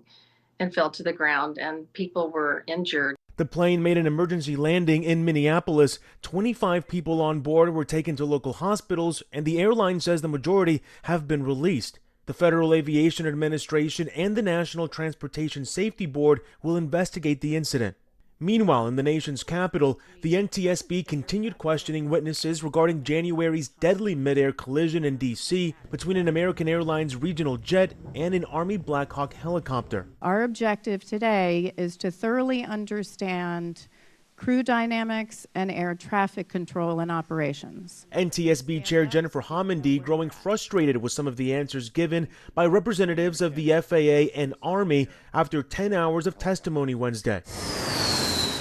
and fell to the ground, and people were injured. The plane made an emergency landing in Minneapolis. 25 people on board were taken to local hospitals, and the airline says the majority have been released. The Federal Aviation Administration and the National Transportation Safety Board will investigate the incident. Meanwhile, in the nation's capital, the NTSB continued questioning witnesses regarding January's deadly mid-air collision in D.C. between an American Airlines regional jet and an Army Black Hawk helicopter. Our objective today is to thoroughly understand crew dynamics and air traffic control and operations. NTSB Chair Jennifer Homendy growing frustrated with some of the answers given by representatives of the FAA and Army after 10 hours of testimony Wednesday.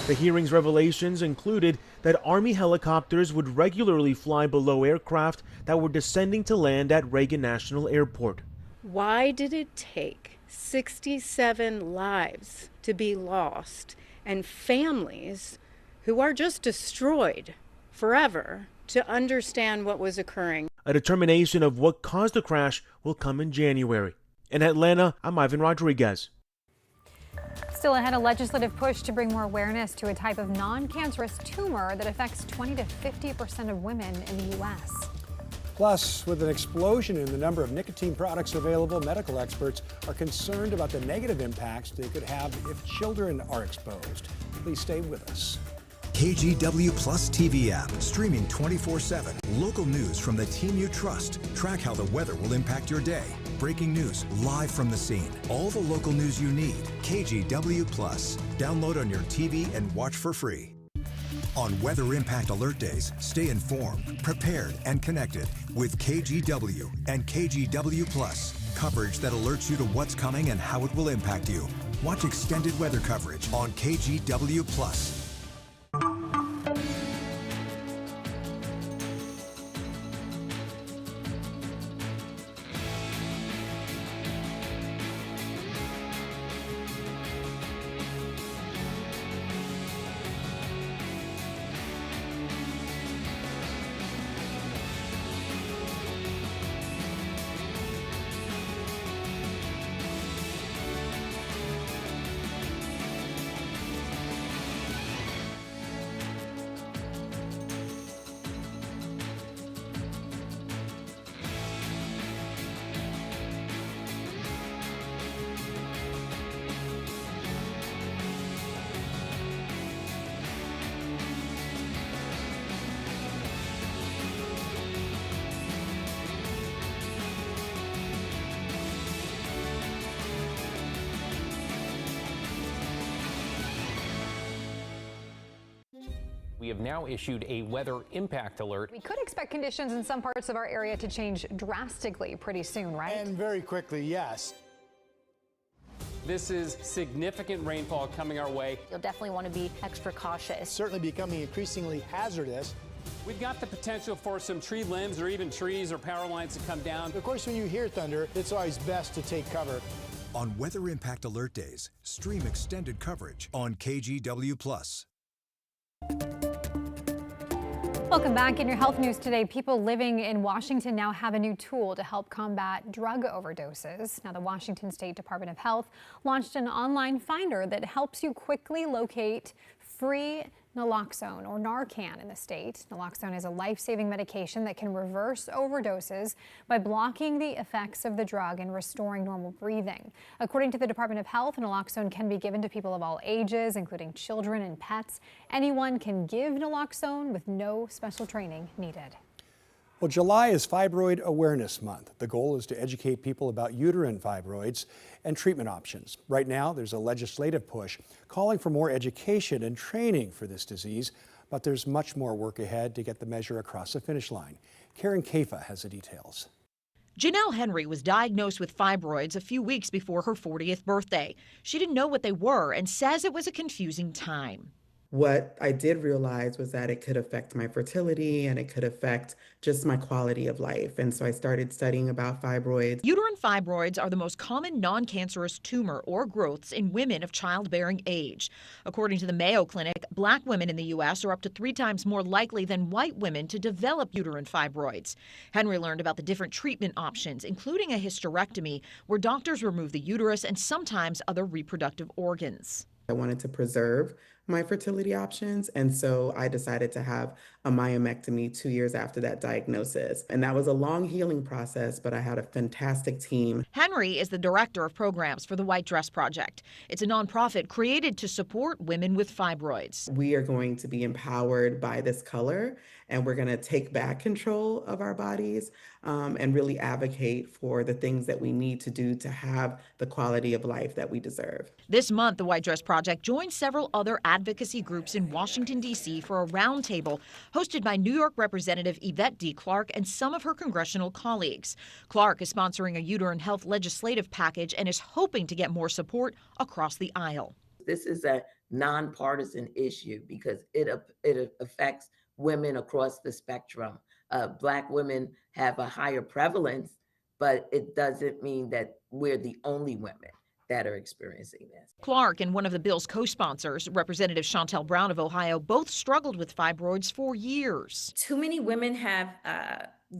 The hearing's revelations included that Army helicopters would regularly fly below aircraft that were descending to land at Reagan National Airport. Why did it take 67 lives to be lost and families who are just destroyed forever to understand what was occurring? A determination of what caused the crash will come in January. In Atlanta, I'm Ivan Rodriguez. Still ahead, a legislative push to bring more awareness to a type of non-cancerous tumor that affects 20 to 50% of women in the U.S. Plus, with an explosion in the number of nicotine products available, medical experts are concerned about the negative impacts they could have if children are exposed. Please stay with us. KGW Plus TV app, streaming 24/7. Local news from the team you trust. Track how the weather will impact your day. Breaking news live from the scene. All the local news you need. KGW Plus. Download on your TV and watch for free. On Weather Impact Alert Days, stay informed, prepared, and connected with KGW and KGW Plus. Coverage that alerts you to what's coming and how it will impact you. Watch extended weather coverage on KGW Plus. We have now issued a weather impact alert. We could expect conditions in some parts of our area to change drastically pretty soon, right? And very quickly, yes. This is significant rainfall coming our way. You'll definitely want to be extra cautious. It's certainly becoming increasingly hazardous. We've got the potential for some tree limbs or even trees or power lines to come down. Of course, when you hear thunder, it's always best to take cover. On Weather Impact Alert Days, stream extended coverage on KGW Plus. Welcome back. In your health news today, people living in Washington now have a new tool to help combat drug overdoses. Now, the Washington State Department of Health launched an online finder that helps you quickly locate free naloxone, or Narcan, in the state. Naloxone is a life-saving medication that can reverse overdoses by blocking the effects of the drug and restoring normal breathing. According to the Department of Health, naloxone can be given to people of all ages, including children and pets. Anyone can give naloxone with no special training needed. Well, July is Fibroid Awareness Month. The goal is to educate people about uterine fibroids and treatment options. Right now, there's a legislative push calling for more education and training for this disease, but there's much more work ahead to get the measure across the finish line. Karen Kafa has the details. Janelle Henry was diagnosed with fibroids a few weeks before her 40th birthday. She didn't know what they were and says it was a confusing time. What I did realize was that it could affect my fertility and it could affect just my quality of life. And so I started studying about fibroids. Uterine fibroids are the most common non-cancerous tumor or growths in women of childbearing age. According to the Mayo Clinic, Black women in the U.S. are up to 3 times more likely than white women to develop uterine fibroids. Henry learned about the different treatment options, including a hysterectomy, where doctors remove the uterus and sometimes other reproductive organs. I wanted to preserve my fertility options, and so I decided to have a myomectomy 2 years after that diagnosis. And that was a long healing process, but I had a fantastic team. Henry is the director of programs for the White Dress Project. It's a nonprofit created to support women with fibroids. We are going to be empowered by this color, and we're going to take back control of our bodies and really advocate for the things that we need to do to have the quality of life that we deserve. This month, the White Dress Project joined several other advocacy groups in Washington, D.C. for a roundtable hosted by New York Representative Yvette D. Clarke and some of her congressional colleagues. Clarke is sponsoring a uterine health legislative package and is hoping to get more support across the aisle. This is a nonpartisan issue because it affects women across the spectrum. Black women have a higher prevalence, but it doesn't mean that we're the only women that are experiencing this. Clarke and one of the bill's co-sponsors, Representative Chantel Brown of Ohio, both struggled with fibroids for years. Too many women have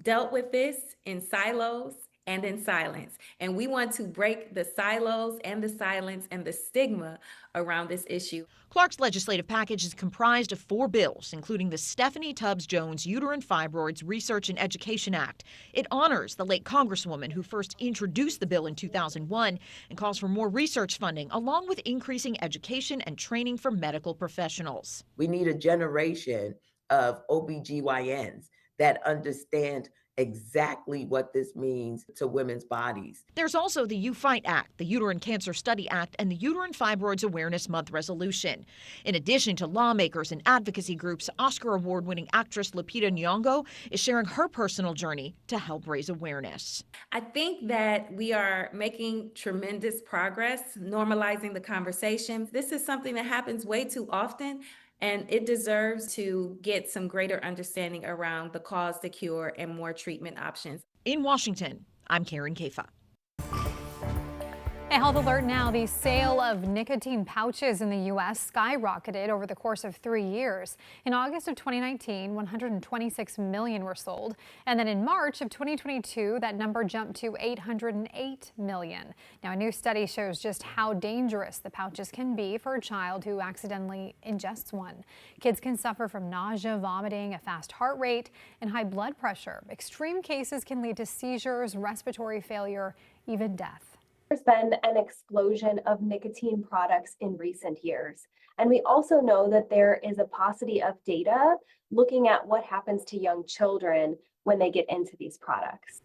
dealt with this in silos and in silence. And we want to break the silos and the silence and the stigma around this issue. Clarke's legislative package is comprised of 4 bills, including the Stephanie Tubbs Jones Uterine Fibroids Research and Education Act. It honors the late Congresswoman who first introduced the bill in 2001 and calls for more research funding, along with increasing education and training for medical professionals. We need a generation of OBGYNs that understand exactly what this means to women's bodies. There's also the You Fight Act, the Uterine Cancer Study Act, and the Uterine Fibroids Awareness Month resolution. In addition to lawmakers and advocacy groups, Oscar Award-winning actress Lupita Nyong'o is sharing her personal journey to help raise awareness. I think that we are making tremendous progress, normalizing the conversation. This is something that happens way too often, and it deserves to get some greater understanding around the cause, the cure, and more treatment options. In Washington, I'm Karen Kafa. A health alert now. The sale of nicotine pouches in the U.S. skyrocketed over the course of 3 years. In August of 2019, 126 million were sold. And then in March of 2022, that number jumped to 808 million. Now, a new study shows just how dangerous the pouches can be for a child who accidentally ingests one. Kids can suffer from nausea, vomiting, a fast heart rate, and high blood pressure. Extreme cases can lead to seizures, respiratory failure, even death. There's been an explosion of nicotine products in recent years. And we also know that there is a paucity of data looking at what happens to young children when they get into these products.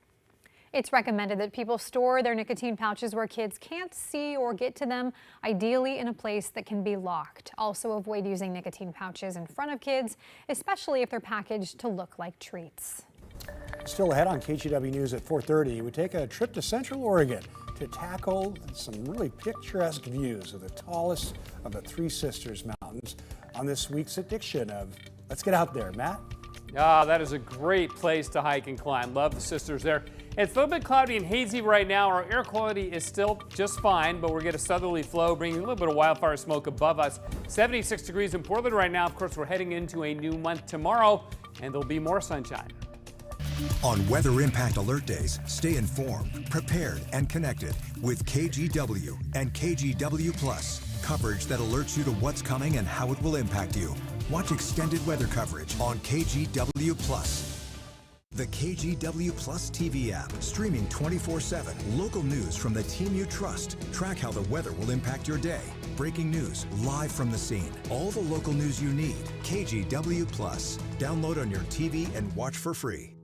It's recommended that people store their nicotine pouches where kids can't see or get to them, ideally in a place that can be locked. Also avoid using nicotine pouches in front of kids, especially if they're packaged to look like treats. Still ahead on KGW News at 4:30, we take a trip to Central Oregon to tackle some really picturesque views of the tallest of the Three Sisters Mountains on this week's edition of Let's Get Out There. Matt? That is a great place to hike and climb. Love the sisters there. It's a little bit cloudy and hazy right now. Our air quality is still just fine, but we're getting a southerly flow, bringing a little bit of wildfire smoke above us. 76 degrees in Portland right now. Of course, we're heading into a new month tomorrow, and there'll be more sunshine. On Weather Impact Alert Days, stay informed, prepared, and connected with KGW and KGW Plus. Coverage that alerts you to what's coming and how it will impact you. Watch extended weather coverage on KGW Plus. The KGW Plus TV app, streaming 24/7. Local news from the team you trust. Track how the weather will impact your day. Breaking news, live from the scene. All the local news you need. KGW Plus. Download on your TV and watch for free.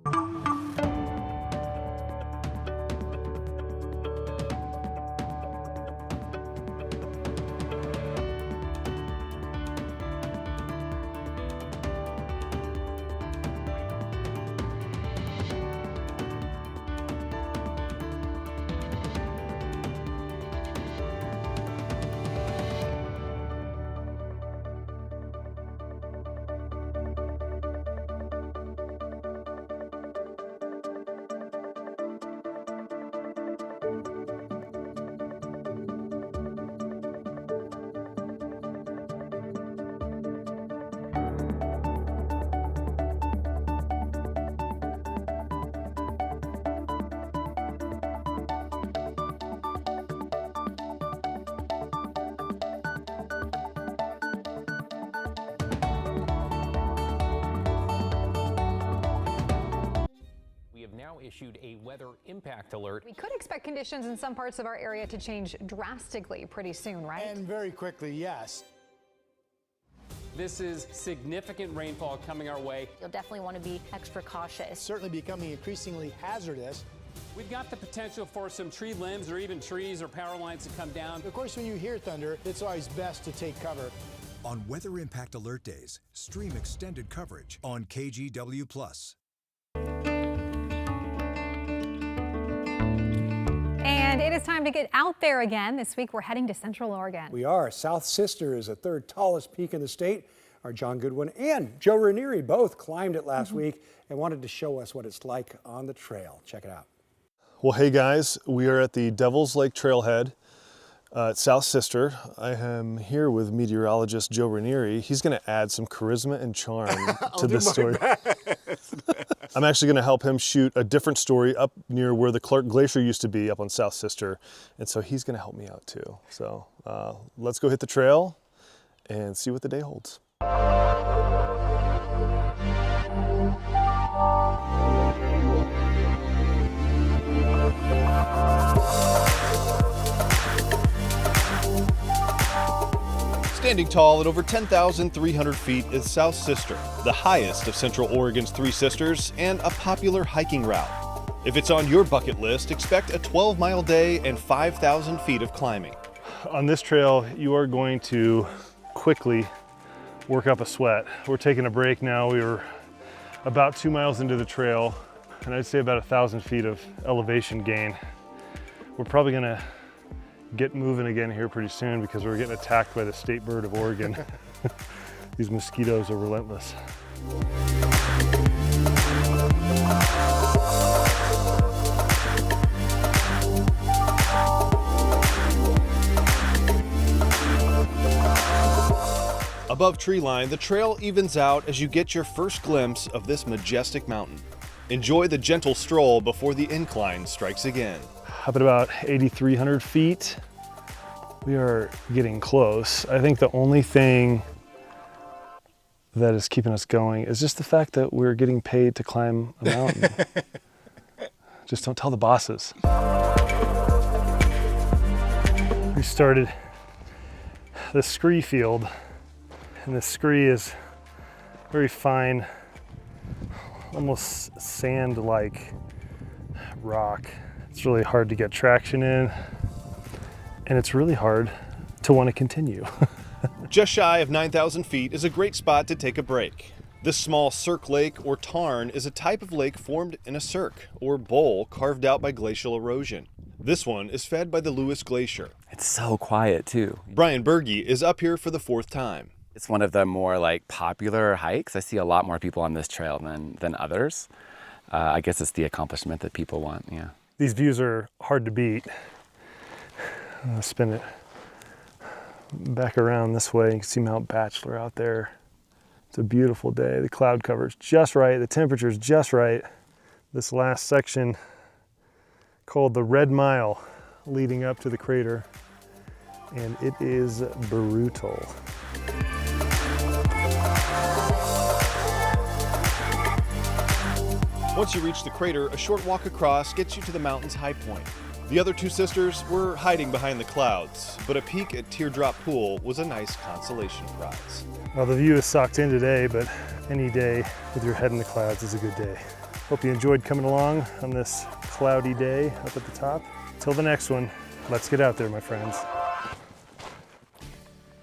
Issued a weather impact alert. We could expect conditions in some parts of our area to change drastically pretty soon, right? And very quickly, yes. This is significant rainfall coming our way. You'll definitely want to be extra cautious. It's certainly becoming increasingly hazardous. We've got the potential for some tree limbs or even trees or power lines to come down. Of course, when you hear thunder, it's always best to take cover. On Weather Impact Alert Days, stream extended coverage on KGW Plus. And it is time to get out there again. This week we're heading to Central Oregon. We are. South Sister is the third tallest peak in the state. Our John Goodwin and Joe Ranieri both climbed it last week and wanted to show us what it's like on the trail. Check it out. Well, hey guys, we are at the Devil's Lake Trailhead at South Sister. I am here with meteorologist Joe Ranieri. He's going to add some charisma and charm to this story. I'm actually going to help him shoot a different story up near where the Clark Glacier used to be up on South Sister. And so he's going to help me out too. So let's go hit the trail and see what the day holds. Standing tall at over 10,300 feet is South Sister, the highest of Central Oregon's three sisters and a popular hiking route. If it's on your bucket list, expect a 12-mile day and 5,000 feet of climbing. On this trail, you are going to quickly work up a sweat. We're taking a break now. We were about 2 miles into the trail, and I'd say about 1,000 feet of elevation gain. We're probably gonna get moving again here pretty soon because we're getting attacked by the state bird of Oregon. These mosquitoes are relentless. Above treeline, the trail evens out as you get your first glimpse of this majestic mountain. Enjoy the gentle stroll before the incline strikes again. Up at about 8,300 feet, we are getting close. I think the only thing that is keeping us going is just the fact that we're getting paid to climb a mountain. Just don't tell the bosses. We started the scree field, and the scree is very fine, almost sand-like rock. It's really hard to get traction in, and it's really hard to want to continue. Just shy of 9,000 feet is a great spot to take a break. This small cirque lake or tarn is a type of lake formed in a cirque or bowl carved out by glacial erosion. This one is fed by the Lewis Glacier. It's so quiet too. Brian Berge is up here for the fourth time. It's one of the more popular hikes. I see a lot more people on this trail than others. I guess it's the accomplishment that people want, yeah. These views are hard to beat. I'll spin it back around this way. You can see Mount Bachelor out there. It's a beautiful day. The cloud cover's just right. The temperature's just right. This last section, called the Red Mile, leading up to the crater, and it is brutal. Once you reach the crater, a short walk across gets you to the mountain's high point. The other two sisters were hiding behind the clouds, but a peek at Teardrop Pool was a nice consolation prize. Well, the view is sucked in today, but any day with your head in the clouds is a good day. Hope you enjoyed coming along on this cloudy day up at the top. Till the next one, let's get out there, my friends.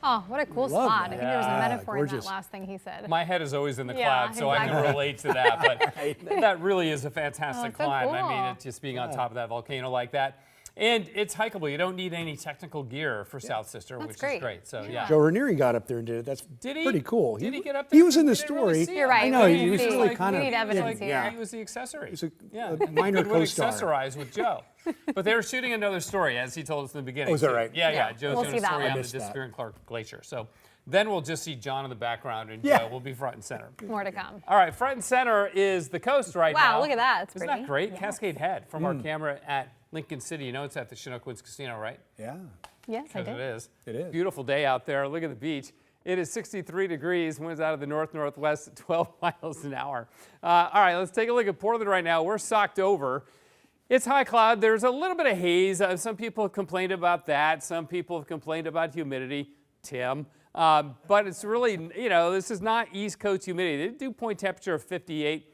Oh, what a cool Love spot. that. I think there was a Yeah, metaphor in gorgeous. that last thing he said. My head is always in the Yeah, clouds, so I can exactly. relate to that. But that really is a fantastic Oh, so climb. I cool. mean, it's just being on top of that volcano like that. And it's hikeable. You don't need any technical gear for South Sister, That's which great. is great. So, yeah. Joe Ranieri got up there and did it. That's Did he? pretty cool. Did he get up there? He was in the We didn't really story. see him. You're right. I know, We he was need- really we kind of. need evidence here. Yeah. He was the accessory. He's a Yeah, minor he would co-star. accessorize with Joe. But they were shooting another story, as he told us in the beginning. Oh, is that too. right? Yeah. Yeah. Joe's We'll doing see a that story one. on I the missed that. disappearing Clark Glacier. So then we'll just see John in the background, and Yeah. Joe will be front and center. More to come. All right, front and center is the coast right now. Wow, look at that. It's Isn't pretty. that great? Yes. Cascade Head from our camera at Lincoln City. You know it's at the Chinook Woods Casino, right? Yeah. Yes, I Because did. it is. It is. Beautiful day out there. Look at the beach. It is 63 degrees. Winds out of the north-northwest at 12 miles an hour. All right, let's take a look at Portland right now. We're socked over. It's high cloud. There's a little bit of haze. Some people have complained about that. Some people have complained about humidity. Tim. But it's really, this is not East Coast humidity. They do point temperature of 58.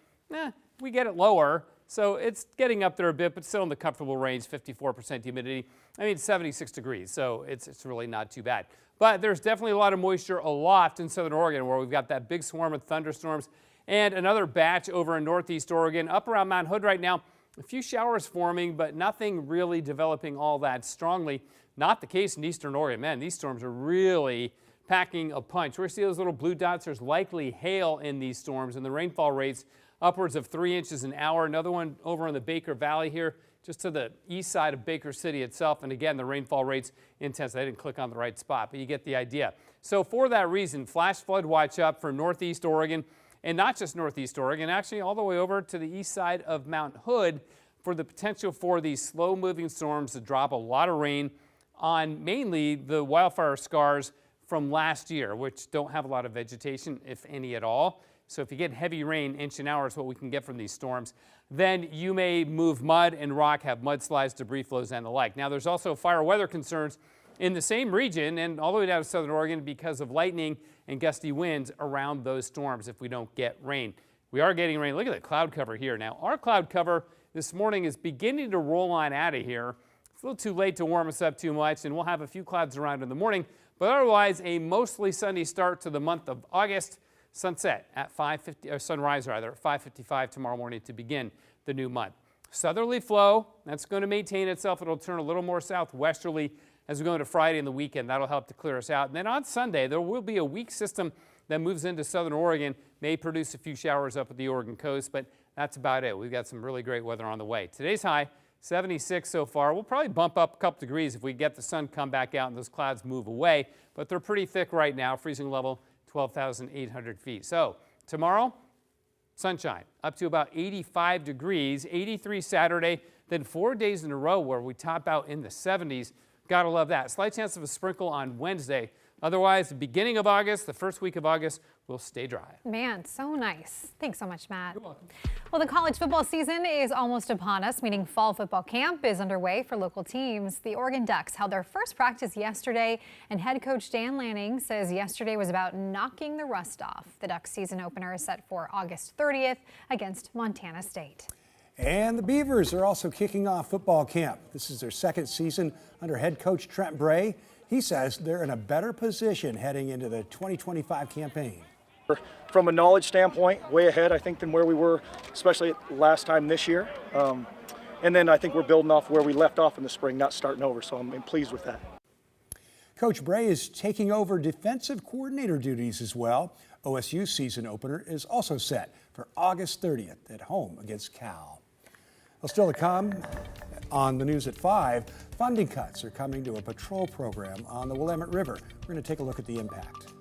We get it lower. So it's getting up there a bit, but still in the comfortable range, 54% humidity. I mean, it's 76 degrees, so it's really not too bad. But there's definitely a lot of moisture aloft in southern Oregon, where we've got that big swarm of thunderstorms and another batch over in northeast Oregon. Up around Mount Hood right now, a few showers forming, but nothing really developing all that strongly. Not the case in eastern Oregon. Man, these storms are really packing a punch. We're seeing those little blue dots. There's likely hail in these storms, and the rainfall rates upwards of 3 inches an hour. Another one over in the Baker Valley here, just to the east side of Baker City itself. And again, the rainfall rates intense. I didn't click on the right spot, but you get the idea. So for that reason, flash flood watch up for northeast Oregon, and not just northeast Oregon, actually all the way over to the east side of Mount Hood for the potential for these slow-moving storms to drop a lot of rain on mainly the wildfire scars from last year, which don't have a lot of vegetation, if any at all. So if you get heavy rain, inch an hour is what we can get from these storms, then you may move mud and rock, have mudslides, debris flows, and the like. Now, there's also fire weather concerns in the same region and all the way down to southern Oregon because of lightning and gusty winds around those storms if we don't get rain. We are getting rain. Look at the cloud cover here. Now, our cloud cover this morning is beginning to roll on out of here. It's a little too late to warm us up too much, and we'll have a few clouds around in the morning, but otherwise a mostly sunny start to the month of August. Sunset at 5:50, or sunrise rather, at 5:55 tomorrow morning to begin the new month. Southerly flow, that's going to maintain itself. It'll turn a little more southwesterly as we go into Friday and the weekend. That'll help to clear us out. And then on Sunday, there will be a weak system that moves into southern Oregon, may produce a few showers up at the Oregon coast, but that's about it. We've got some really great weather on the way. Today's high, 76 so far. We'll probably bump up a couple degrees if we get the sun come back out and those clouds move away, but they're pretty thick right now. Freezing level 12,800 feet. So tomorrow, sunshine up to about 85 degrees, 83 Saturday, then 4 days in a row where we top out in the 70s. Gotta love that. Slight chance of a sprinkle on Wednesday. Otherwise, the beginning of August, the first week of August, will stay dry. Man, so nice. Thanks so much, Matt. You're welcome. Well, the college football season is almost upon us, meaning fall football camp is underway for local teams. The Oregon Ducks held their first practice yesterday, and head coach Dan Lanning says yesterday was about knocking the rust off. The Ducks season opener is set for August 30th against Montana State. And the Beavers are also kicking off football camp. This is their second season under head coach Trent Bray. He says they're in a better position heading into the 2025 campaign. From a knowledge standpoint, way ahead, I think, than where we were, especially last time this year. And then I think we're building off where we left off in the spring, not starting over, so I'm pleased with that. Coach Bray is taking over defensive coordinator duties as well. OSU's season opener is also set for August 30th at home against Cal. Well, still to come on the news at 5, funding cuts are coming to a patrol program on the Willamette River. We're going to take a look at the impact.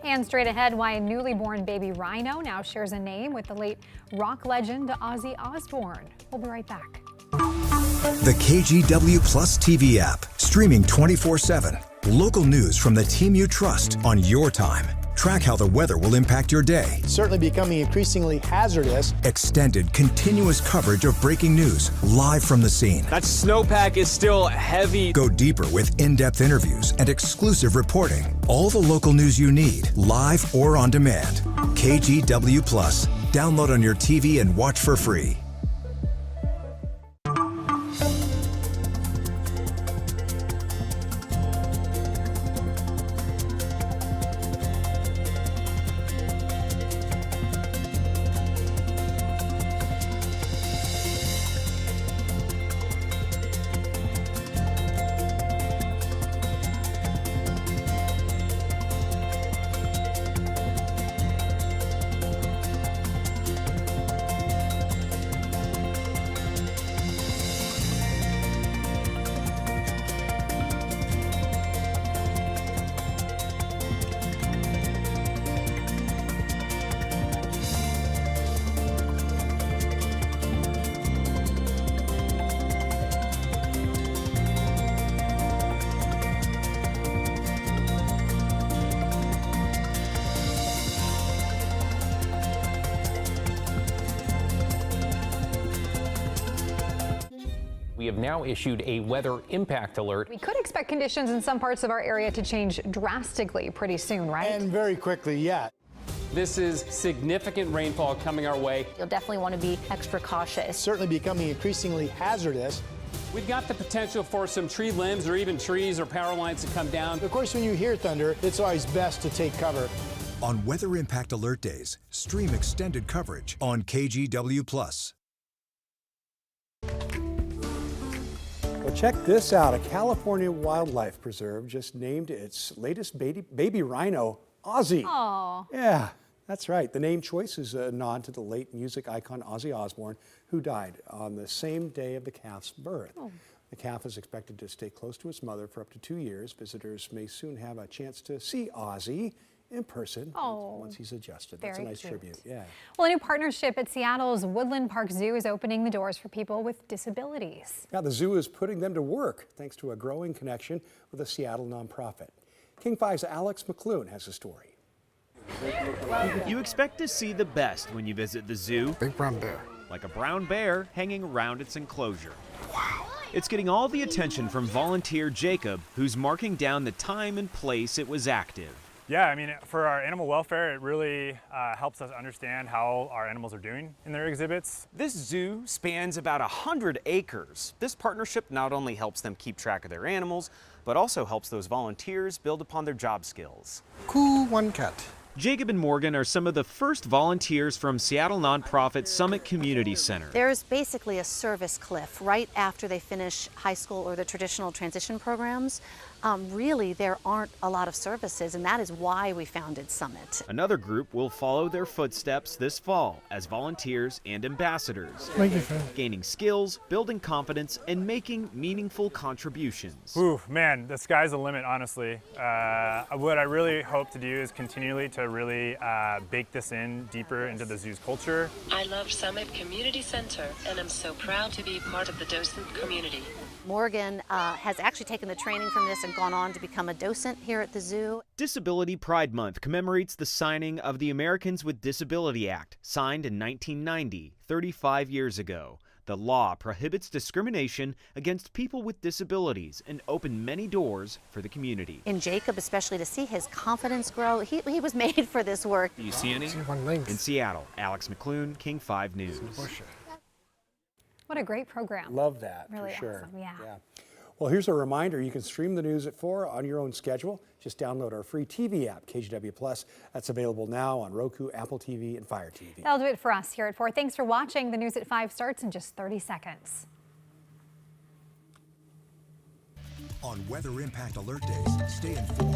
And straight ahead, why a newly born baby Rhino now shares a name with the late rock legend Ozzy Osbourne. We'll be right back. The KGW Plus TV app, streaming 24/7. Local news from the team you trust on your time. Track how the weather will impact your day. It's certainly becoming increasingly hazardous. Extended, continuous coverage of breaking news live from the scene. That snowpack is still heavy. Go deeper with in-depth interviews and exclusive reporting. All the local news you need, live or on demand. KGW Plus. Download on your TV and watch for free. We have now issued a weather impact alert. We could expect conditions in some parts of our area to change drastically pretty soon, right? And very quickly, yeah. This is significant rainfall coming our way. You'll definitely want to be extra cautious. It's certainly becoming increasingly hazardous. We've got the potential for some tree limbs or even trees or power lines to come down. Of course, when you hear thunder, it's always best to take cover. On Weather Impact Alert Days, stream extended coverage on KGW Plus. Well, check this out. A California wildlife preserve just named its latest baby rhino Ozzy. Aww. Yeah, that's right. The name choice is a nod to the late music icon Ozzy Osbourne, who died on the same day of the calf's birth. Oh. The calf is expected to stay close to its mother for up to 2 years. Visitors may soon have a chance to see Ozzy in person once he's adjusted. That's a Very nice cute. tribute. Yeah. Well, a new partnership at Seattle's Woodland Park Zoo is opening the doors for people with disabilities. Now, the zoo is putting them to work thanks to a growing connection with a Seattle nonprofit. King 5's Alex McClune has a story. You expect to see the best when you visit the zoo. Big brown bear. Like a brown bear hanging around its enclosure. Wow. It's getting all the attention from volunteer Jacob, who's marking down the time and place it was active. Yeah, I mean, for our animal welfare, it really helps us understand how our animals are doing in their exhibits. This zoo spans about 100 acres. This partnership not only helps them keep track of their animals, but also helps those volunteers build upon their job skills. Cool one cat. Jacob and Morgan are some of the first volunteers from Seattle nonprofit Summit Community Center. There's basically a service cliff right after they finish high school or the traditional transition programs. Really, there aren't a lot of services, and that is why we founded Summit. Another group will follow their footsteps this fall as volunteers and ambassadors, gaining skills, building confidence, and making meaningful contributions. Ooh, man, the sky's the limit, honestly. What I really hope to do is continually to really bake this in deeper into the zoo's culture. I love Summit Community Center, and I'm so proud to be part of the docent community. Morgan has actually taken the training from this and gone on to become a docent here at the zoo. Disability Pride Month commemorates the signing of the Americans with Disability Act, signed in 1990, 35 years ago. The law prohibits discrimination against people with disabilities and opened many doors for the community. In Jacob, especially to see his confidence grow, he was made for this work. Do you see any? In Seattle, Alex McClune, King 5 News. What a great program. Love that, Really for sure. awesome, yeah. Well, here's a reminder. You can stream the news at 4 on your own schedule. Just download our free TV app, KGW Plus. That's available now on Roku, Apple TV, and Fire TV. That'll do it for us here at 4. Thanks for watching. The news at 5 starts in just 30 seconds. On Weather Impact Alert Days, stay informed.